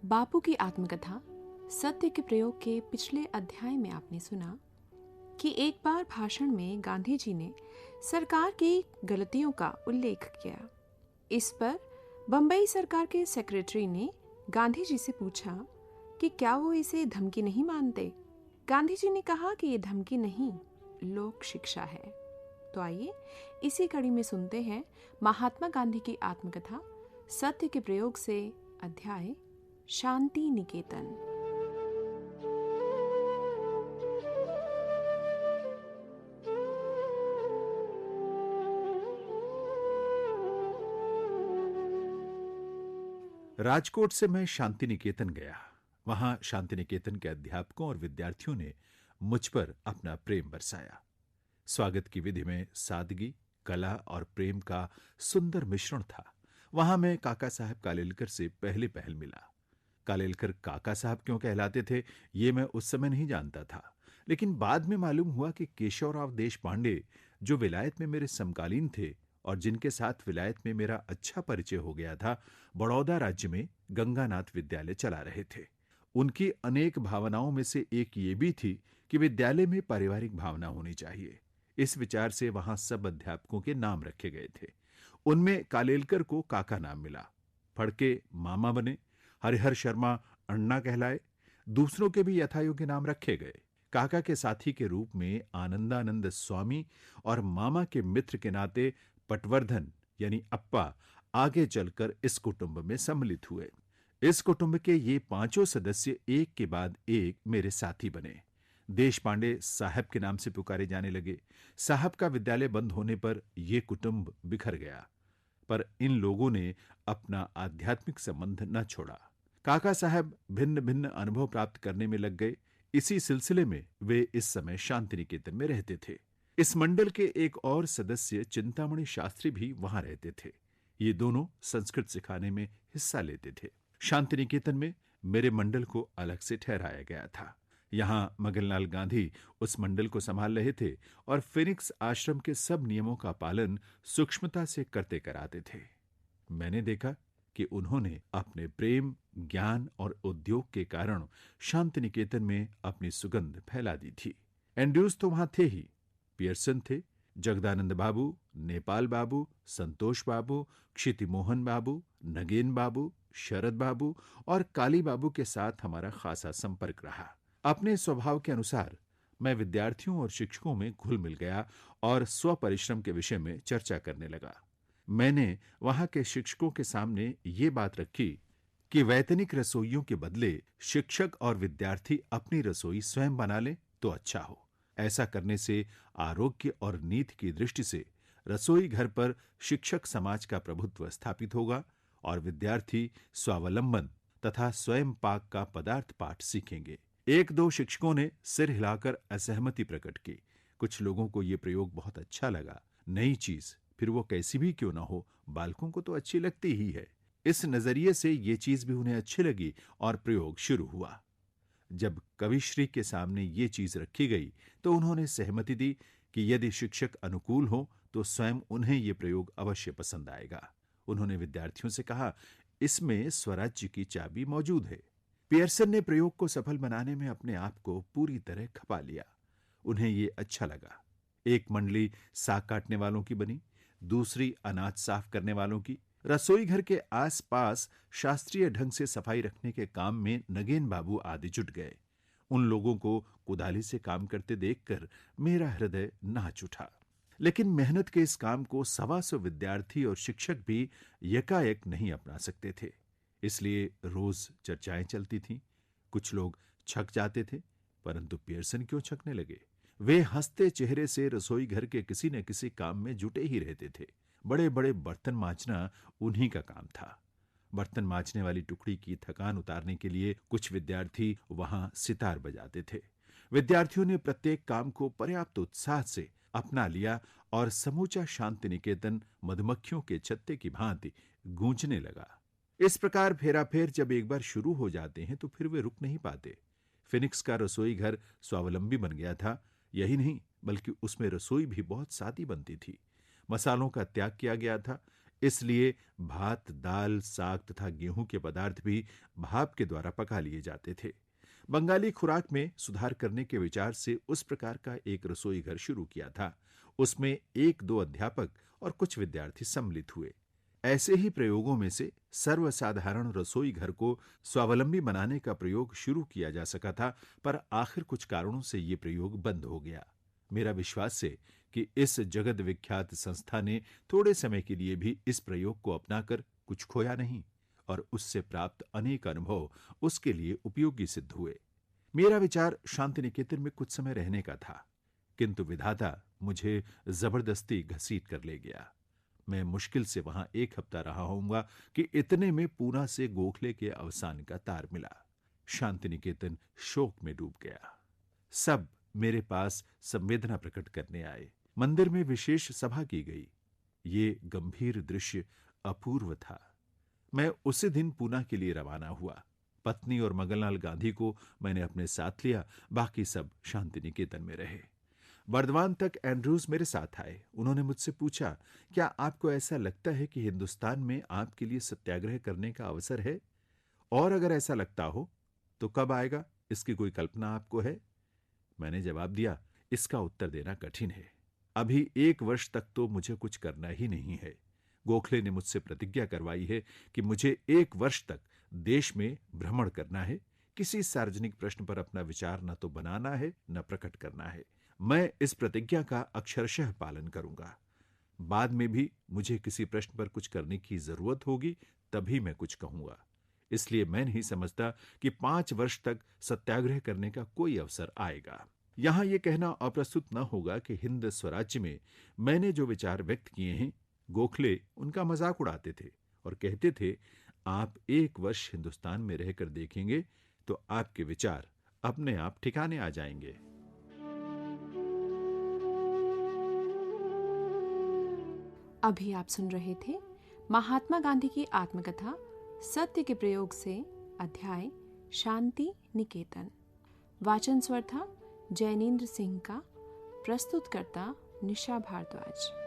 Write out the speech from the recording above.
बापू की आत्मकथा सत्य के प्रयोग के पिछले अध्याय में आपने सुना कि एक बार भाषण में गांधी जी ने सरकार की गलतियों का उल्लेख किया। इस पर बंबई सरकार के सेक्रेटरी ने गांधी जी से पूछा कि क्या वो इसे धमकी नहीं मानते। गांधी जी ने कहा कि ये धमकी नहीं, लोक शिक्षा है। तो आइए इसी कड़ी में सुनते हैं महात्मा गांधी की आत्मकथा सत्य के प्रयोग से अध्याय शांति निकेतन। राजकोट से मैं शांति निकेतन गया। वहां शांति निकेतन के अध्यापकों और विद्यार्थियों ने मुझ पर अपना प्रेम बरसाया। स्वागत की विधि में सादगी, कला और प्रेम का सुंदर मिश्रण था। वहां मैं काका साहब कालेलकर से पहले पहल मिला। कालेलकर काका साहब क्यों कहलाते थे, ये मैं उस समय नहीं जानता था, लेकिन बाद में मालूम हुआ कि केशवराव देशपांडे, जो विलायत में मेरे समकालीन थे और जिनके साथ विलायत में मेरा अच्छा परिचय हो गया था, बड़ौदा राज्य में गंगानाथ विद्यालय चला रहे थे। उनकी अनेक भावनाओं में से एक ये भी थी कि विद्यालय में पारिवारिक भावना होनी चाहिए। इस विचार से वहां सब अध्यापकों के नाम रखे गए थे। उनमें कालेलकर को काका नाम मिला, फड़के मामा बने, हरिहर शर्मा अण्णा कहलाए। दूसरों के भी यथायोग्य नाम रखे गए। काका के साथी के रूप में आनंदानंद स्वामी और मामा के मित्र के नाते पटवर्धन यानी अप्पा आगे चलकर इस कुटुंब में सम्मिलित हुए। इस कुटुंब के ये पांचों सदस्य एक के बाद एक मेरे साथी बने। देशपांडे साहब के नाम से पुकारे जाने लगे। साहब का विद्यालय बंद होने पर यह कुटुंब बिखर गया, पर इन लोगों ने अपना आध्यात्मिक संबंध न छोड़ा। काका साहब भिन्न भिन्न अनुभव प्राप्त करने में लग गए। इसी सिलसिले में वे इस समय शांति निकेतन में रहते थे। इस मंडल के एक और सदस्य चिंतामणि शास्त्री भी वहां रहते थे। ये दोनों संस्कृत सिखाने में हिस्सा लेते थे। शांति निकेतन में मेरे मंडल को अलग से ठहराया गया था। यहां मगनलाल गांधी उस मंडल को संभाल रहे थे और फिनिक्स आश्रम के सब नियमों का पालन सूक्ष्मता से करते कराते थे। मैंने देखा कि उन्होंने अपने प्रेम, ज्ञान और उद्योग के कारण शांति निकेतन में अपनी सुगंध फैला दी थी। एंड्रूज तो वहां थे ही, पियर्सन थे, जगदानंद बाबू, नेपाल बाबू, संतोष बाबू, क्षिति मोहन बाबू, नगेन बाबू, शरद बाबू और काली बाबू के साथ हमारा खासा संपर्क रहा। अपने स्वभाव के अनुसार मैं विद्यार्थियों और शिक्षकों में घुल मिल गया और स्वपरिश्रम के विषय में चर्चा करने लगा। मैंने वहां के शिक्षकों के सामने ये बात रखी कि वैतनिक रसोइयों के बदले शिक्षक और विद्यार्थी अपनी रसोई स्वयं बना लें तो अच्छा हो। ऐसा करने से आरोग्य और नीति की दृष्टि से रसोई घर पर शिक्षक समाज का प्रभुत्व स्थापित होगा और विद्यार्थी स्वावलंबन तथा स्वयं पाक का पदार्थ पाठ सीखेंगे। एक दो शिक्षकों ने सिर हिलाकर असहमति प्रकट की। कुछ लोगों को यह प्रयोग बहुत अच्छा लगा। नई चीज, फिर वो कैसी भी क्यों ना हो, बालकों को तो अच्छी लगती ही है। इस नजरिए से ये चीज भी उन्हें अच्छी लगी और प्रयोग शुरू हुआ। जब कविश्री के सामने ये चीज रखी गई तो उन्होंने सहमति दी कि यदि शिक्षक अनुकूल हो तो स्वयं उन्हें यह प्रयोग अवश्य पसंद आएगा। उन्होंने विद्यार्थियों से कहा, इसमें स्वराज्य की चाबी मौजूद है। पियर्सन ने प्रयोग को सफल बनाने में अपने आप को पूरी तरह खपा लिया। उन्हें यह अच्छा लगा। एक मंडली साग काटने वालों की बनी, दूसरी अनाज साफ करने वालों की। रसोई घर के आसपास शास्त्रीय ढंग से सफाई रखने के काम में नगेन बाबू आदि जुट गए। उन लोगों को कुदाली से काम करते देखकर मेरा हृदय नाच उठा। लेकिन मेहनत के इस काम को 125 विद्यार्थी और शिक्षक भी यकायक नहीं अपना सकते थे। इसलिए रोज चर्चाएं चलती थीं। कुछ लोग छक जाते थे, परंतु पियर्सन क्यों छकने लगे? वे हंसते चेहरे से रसोई घर के किसी न किसी काम में जुटे ही रहते थे। बड़े बड़े बर्तन मांजना उन्हीं का काम था। बर्तन मांजने वाली टुकड़ी की थकान उतारने के लिए कुछ विद्यार्थी वहां सितार बजाते थे। विद्यार्थियों ने प्रत्येक काम को पर्याप्त उत्साह से अपना लिया और समूचा शांति निकेतन मधुमक्खियों के छत्ते की भांति गूंजने लगा। इस प्रकार फेराफेर जब एक बार शुरू हो जाते हैं तो फिर वे रुक नहीं पाते। फिनिक्स का रसोई घर स्वावलंबी बन गया था। यही नहीं, बल्कि उसमें रसोई भी बहुत सादी बनती थी। मसालों का त्याग किया गया था। इसलिए भात, दाल, साग तथा गेहूं के पदार्थ भी भाप के द्वारा पका लिए जाते थे। बंगाली खुराक में सुधार करने के विचार से उस प्रकार का एक रसोई घर शुरू किया था। उसमें 1-2 अध्यापक और कुछ विद्यार्थी सम्मिलित हुए। ऐसे ही प्रयोगों में से सर्वसाधारण रसोई घर को स्वावलंबी बनाने का प्रयोग शुरू किया जा सका था, पर आखिर कुछ कारणों से ये प्रयोग बंद हो गया। मेरा विश्वास है कि इस जगत विख्यात संस्था ने थोड़े समय के लिए भी इस प्रयोग को अपनाकर कुछ खोया नहीं और उससे प्राप्त अनेक अनुभव उसके लिए उपयोगी सिद्ध हुए। मेरा विचार शांति निकेतन में कुछ समय रहने का था, किंतु विधाता मुझे जबरदस्ती घसीट कर ले गया। मैं मुश्किल से वहां 1 हफ्ता रहा होऊंगा कि इतने में पूना से गोखले के अवसान का तार मिला। शांति निकेतन शोक में डूब गया। सब मेरे पास संवेदना प्रकट करने आए। मंदिर में विशेष सभा की गई। ये गंभीर दृश्य अपूर्व था। मैं उसी दिन पूना के लिए रवाना हुआ। पत्नी और मगनलाल गांधी को मैंने अपने साथ लिया, बाकी सब शांति निकेतन में रहे। बर्दवान तक एंड्रूज मेरे साथ आए। उन्होंने मुझसे पूछा, क्या आपको ऐसा लगता है कि हिंदुस्तान में आपके लिए सत्याग्रह करने का अवसर है? और अगर ऐसा लगता हो तो कब आएगा, इसकी कोई कल्पना आपको है? मैंने जवाब दिया, इसका उत्तर देना कठिन है। अभी 1 वर्ष तक तो मुझे कुछ करना ही नहीं है। गोखले ने मुझसे प्रतिज्ञा करवाई है कि मुझे 1 वर्ष तक देश में भ्रमण करना है। किसी सार्वजनिक प्रश्न पर अपना विचार न तो बनाना है न प्रकट करना है। मैं इस प्रतिज्ञा का अक्षरशः पालन करूंगा। बाद में भी मुझे किसी प्रश्न पर कुछ करने की जरूरत होगी, तभी मैं कुछ कहूंगा। इसलिए मैं नहीं समझता कि 5 वर्ष तक सत्याग्रह करने का कोई अवसर आएगा। यहां यह कहना अप्रस्तुत न होगा कि हिंद स्वराज्य में मैंने जो विचार व्यक्त किए हैं, गोखले उनका मजाक उड़ाते थे और कहते थे, आप 1 वर्ष हिंदुस्तान में रहकर देखेंगे तो आपके विचार अपने आप ठिकाने आ जाएंगे। अभी आप सुन रहे थे महात्मा गांधी की आत्मकथा सत्य के प्रयोग से अध्याय शांति निकेतन। वाचन स्वर था जैनेन्द्र सिंह का। प्रस्तुतकर्ता निशा भारद्वाज।